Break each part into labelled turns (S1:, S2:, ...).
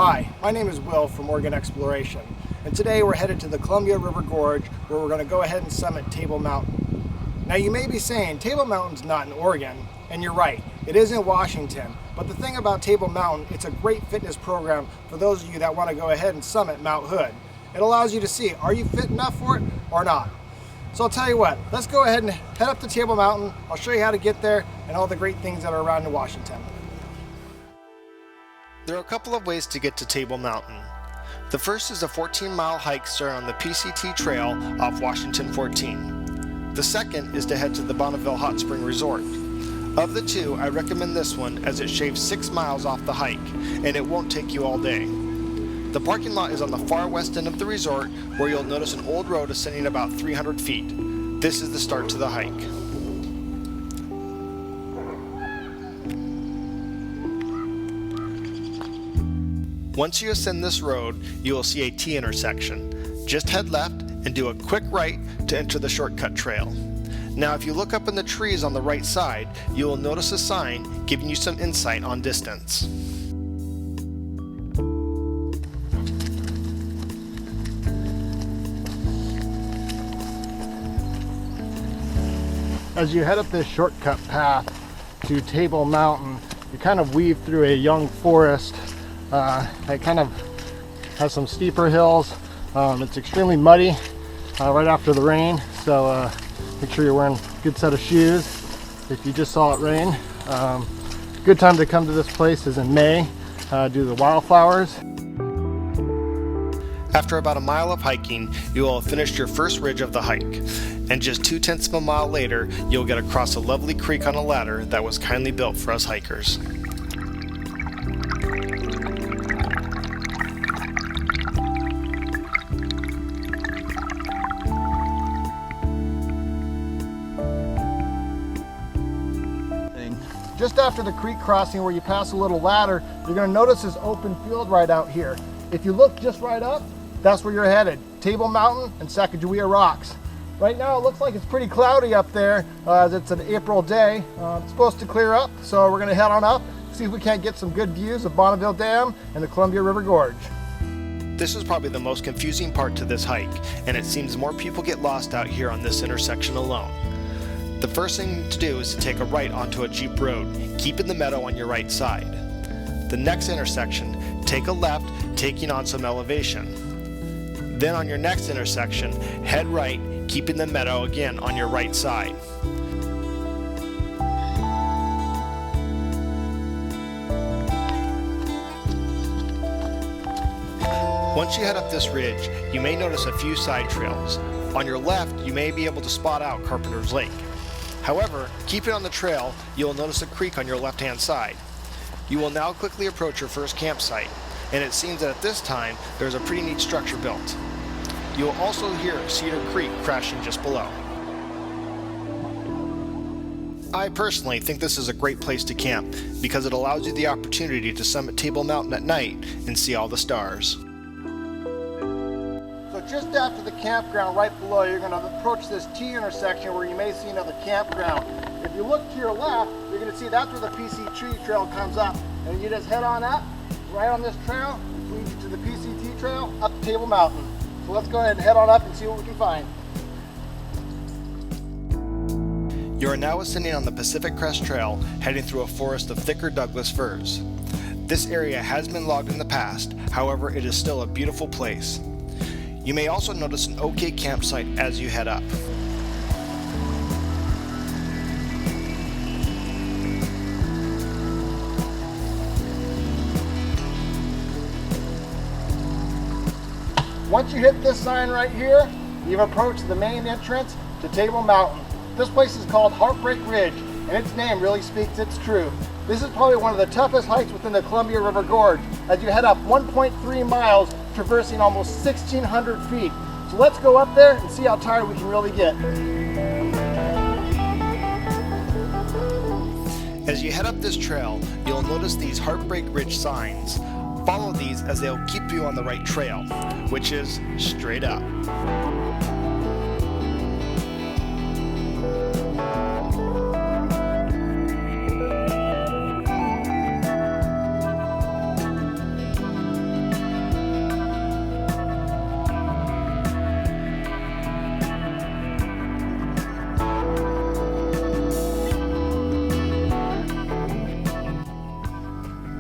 S1: Hi, my name is Will from Oregon Exploration, and today we're headed to the Columbia River Gorge where we're going to go ahead and summit Table Mountain. Now you may be saying Table Mountain's not in Oregon, and you're right, it is in Washington, but the thing about Table Mountain, it's a great fitness program for those of you that want to go ahead and summit Mount Hood. It allows you to see, are you fit enough for it or not? So I'll tell you what, let's go ahead and head up to Table Mountain. I'll show you how to get there and all the great things that are around in Washington.
S2: There are a couple of ways to get to Table Mountain. The first is a 14-mile hike starting on the PCT Trail off Washington 14. The second is to head to the Bonneville Hot Spring Resort. Of the two, I recommend this one as it shaves 6 miles off the hike, and it won't take you all day. The parking lot is on the far west end of the resort, where you'll notice an old road ascending about 300 feet. This is the start to the hike. Once you ascend this road, you will see a T intersection. Just head left and do a quick right to enter the shortcut trail. Now if you look up in the trees on the right side, you will notice a sign giving you some insight on distance.
S1: As you head up this shortcut path to Table Mountain, you kind of weave through a young forest. It kind of has some steeper hills. It's extremely muddy right after the rain, so make sure you're wearing a good set of shoes if you just saw it rain. Good time to come to this place is in May due to the wildflowers.
S2: After about a mile of hiking, you will have finished your first ridge of the hike, and just 0.2 of a mile later, you'll get across a lovely creek on a ladder that was kindly built for us hikers.
S1: Just after the creek crossing where you pass a little ladder, you're going to notice this open field right out here. If you look just right up, that's where you're headed. Table Mountain and Sacagawea Rocks. Right now it looks like it's pretty cloudy up there as it's an April day. It's supposed to clear up, so we're going to head on up, see if we can't get some good views of Bonneville Dam and the Columbia River Gorge.
S2: This is probably the most confusing part to this hike, and it seems more people get lost out here on this intersection alone. The first thing to do is to take a right onto a Jeep road, keeping the meadow on your right side. The next intersection, take a left, taking on some elevation. Then on your next intersection, head right, keeping the meadow again on your right side. Once you head up this ridge, you may notice a few side trails. On your left, you may be able to spot out Carpenter's Lake. However, keeping on the trail, you will notice a creek on your left-hand side. You will now quickly approach your first campsite, and it seems that at this time, there is a pretty neat structure built. You will also hear Cedar Creek crashing just below. I personally think this is a great place to camp because it allows you the opportunity to summit Table Mountain at night and see all the stars.
S1: So just after the campground right below, you're going to approach this T intersection where you may see another campground. If you look to your left, you're going to see that's where the PCT Trail comes up. And you just head on up, right on this trail, which leads you to the PCT Trail up to Table Mountain. So let's go ahead and head on up and see what we can find.
S2: You are now ascending on the Pacific Crest Trail, heading through a forest of thicker Douglas firs. This area has been logged in the past, however it is still a beautiful place. You may also notice an okay campsite as you head up.
S1: Once you hit this sign right here, you've approached the main entrance to Table Mountain. This place is called Heartbreak Ridge, and its name really speaks its truth. This is probably one of the toughest hikes within the Columbia River Gorge as you head up 1.3 miles, traversing almost 1,600 feet. So let's go up there and see how tired we can really get.
S2: As you head up this trail, you'll notice these Heartbreak Ridge signs. Follow these as they'll keep you on the right trail, which is straight up.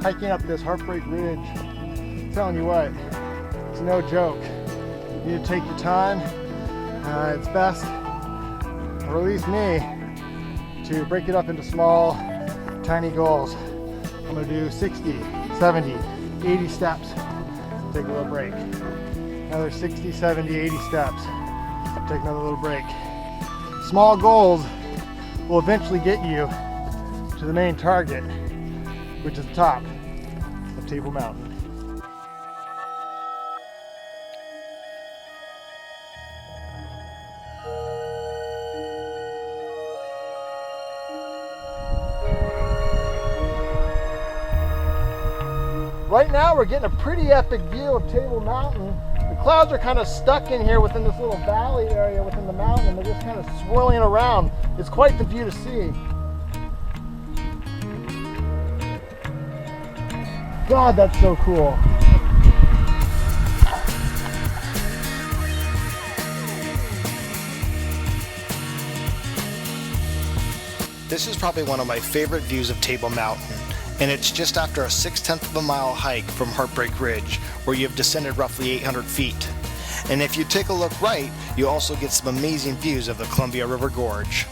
S1: hiking up this Heartbreak Ridge. I'm telling you what, it's no joke. You need to take your time. It's best, or at least me, to break it up into small, tiny goals. I'm gonna do 60, 70, 80 steps. Take a little break. Another 60, 70, 80 steps. Take another little break. Small goals will eventually get you to the main target, which is the top of Table Mountain. Right now we're getting a pretty epic view of Table Mountain. The clouds are kind of stuck in here within this little valley area within the mountain, and they're just kind of swirling around. It's quite the view to see. God, that's so cool.
S2: This is probably one of my favorite views of Table Mountain, and it's just after a 6/10 of a mile hike from Heartbreak Ridge, where you have descended roughly 800 feet. And if you take a look right, you also get some amazing views of the Columbia River Gorge.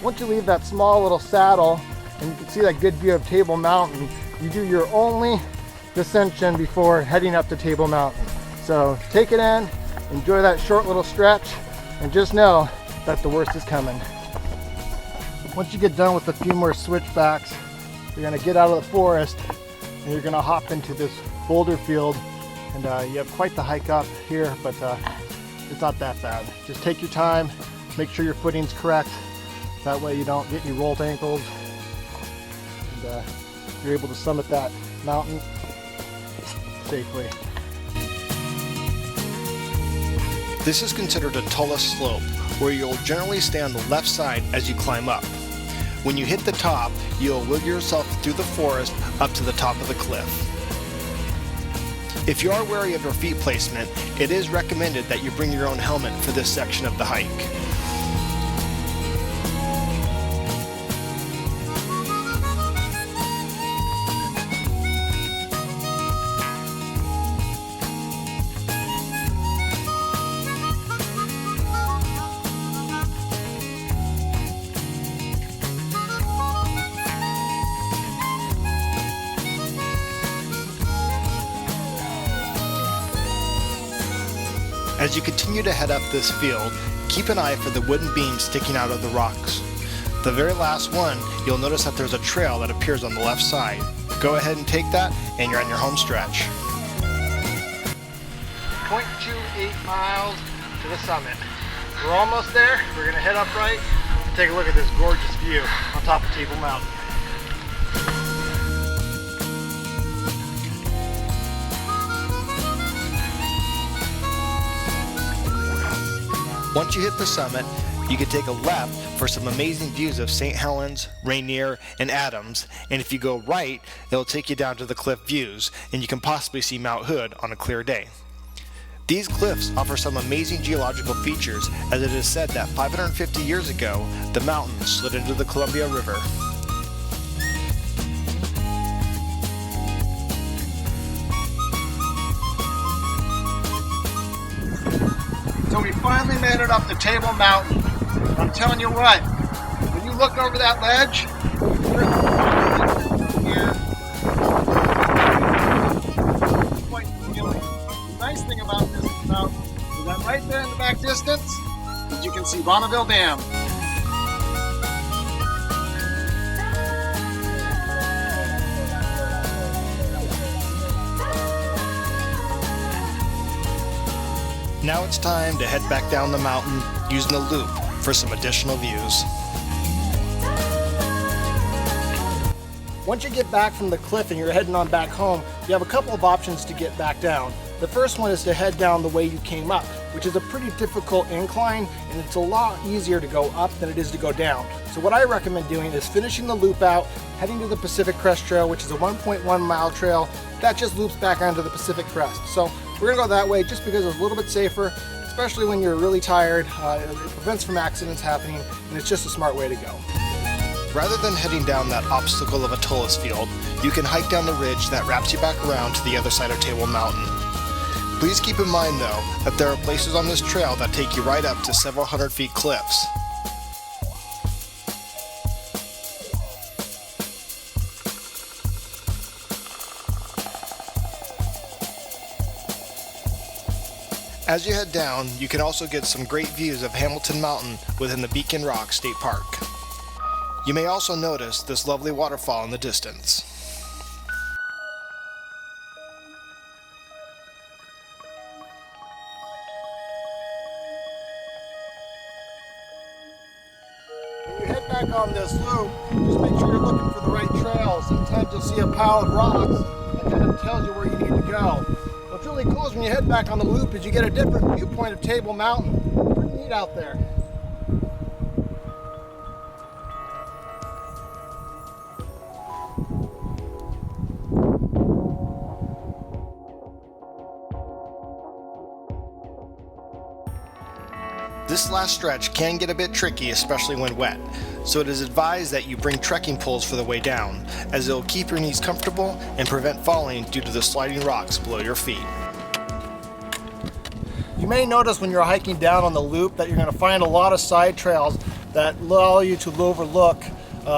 S1: Once you leave that small little saddle and you can see that good view of Table Mountain, you do your only descension before heading up to Table Mountain. So take it in, enjoy that short little stretch, and just know that the worst is coming. Once you get done with a few more switchbacks, you're gonna get out of the forest and you're gonna hop into this boulder field, and you have quite the hike up here, but it's not that bad. Just take your time, make sure your footing's correct. That way you don't get any rolled ankles, and you're able to summit that mountain safely.
S2: This is considered a tallest slope, where you'll generally stay on the left side as you climb up. When you hit the top, you'll wiggle yourself through the forest up to the top of the cliff. If you are wary of your feet placement, it is recommended that you bring your own helmet for this section of the hike. As you continue to head up this field, keep an eye for the wooden beams sticking out of the rocks. The very last one, you'll notice that there's a trail that appears on the left side. Go ahead and take that, and you're on your home stretch.
S1: 0.28 miles to the summit. We're almost there. We're gonna head up right and take a look at this gorgeous view on top of Table Mountain.
S2: Once you hit the summit, you can take a left for some amazing views of St. Helens, Rainier, and Adams, and if you go right, it'll take you down to the cliff views, and you can possibly see Mount Hood on a clear day. These cliffs offer some amazing geological features, as it is said that 550 years ago, the mountain slid into the Columbia River.
S1: So we finally made it up to Table Mountain. I'm telling you what, when you look over that ledge, here, it's quite appealing. The nice thing about this mountain is that right there in the back distance, you can see Bonneville Dam.
S2: Now it's time to head back down the mountain using the loop for some additional views.
S1: Once you get back from the cliff and you're heading on back home, you have a couple of options to get back down. The first one is to head down the way you came up, which is a pretty difficult incline, and it's a lot easier to go up than it is to go down. So what I recommend doing is finishing the loop out, heading to the Pacific Crest Trail, which is a 1.1 mile trail that just loops back onto the Pacific Crest. So we're gonna go that way just because it's a little bit safer, it's especially when you're really tired. It prevents from accidents happening, and it's just a smart way to go.
S2: Rather than heading down that obstacle of a Tullis field, you can hike down the ridge that wraps you back around to the other side of Table Mountain. Please keep in mind though, that there are places on this trail that take you right up to several hundred feet cliffs. As you head down, you can also get some great views of Hamilton Mountain within the Beacon Rock State Park. You may also notice this lovely waterfall in the distance.
S1: When you head back on this loop, just make sure you're looking for the right trail. Sometimes you'll see a pile of rocks that kind of tells you where you need to go. What's really cool is when you head back on the loop is you get a different viewpoint of Table Mountain. Pretty neat out there.
S2: This last stretch can get a bit tricky, especially when wet, so it is advised that you bring trekking poles for the way down, as it will keep your knees comfortable and prevent falling due to the sliding rocks below your feet.
S1: You may notice when you're hiking down on the loop that you're going to find a lot of side trails that allow you to overlook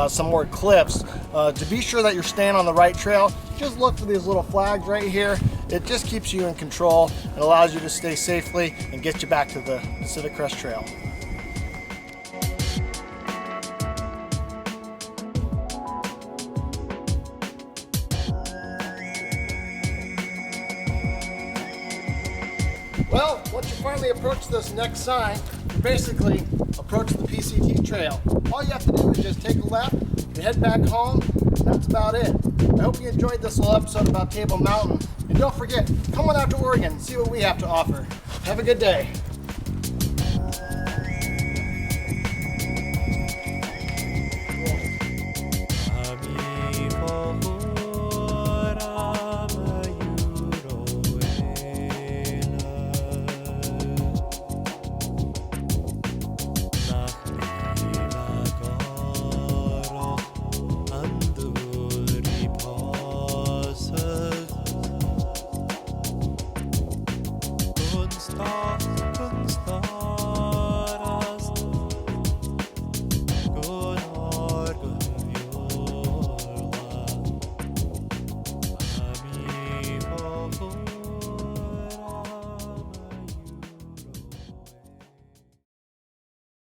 S1: some more cliffs. To be sure that you're staying on the right trail, just look for these little flags right here. It just keeps you in control and allows you to stay safely and get you back to the Pacific Crest Trail. Well, once you finally approach this next sign, you basically approach the PCT trail. All you have to do is just take a left and head back home, and that's about it. I hope you enjoyed this little episode about Table Mountain. And don't forget, come on out to Oregon and see what we have to offer. Have a good day.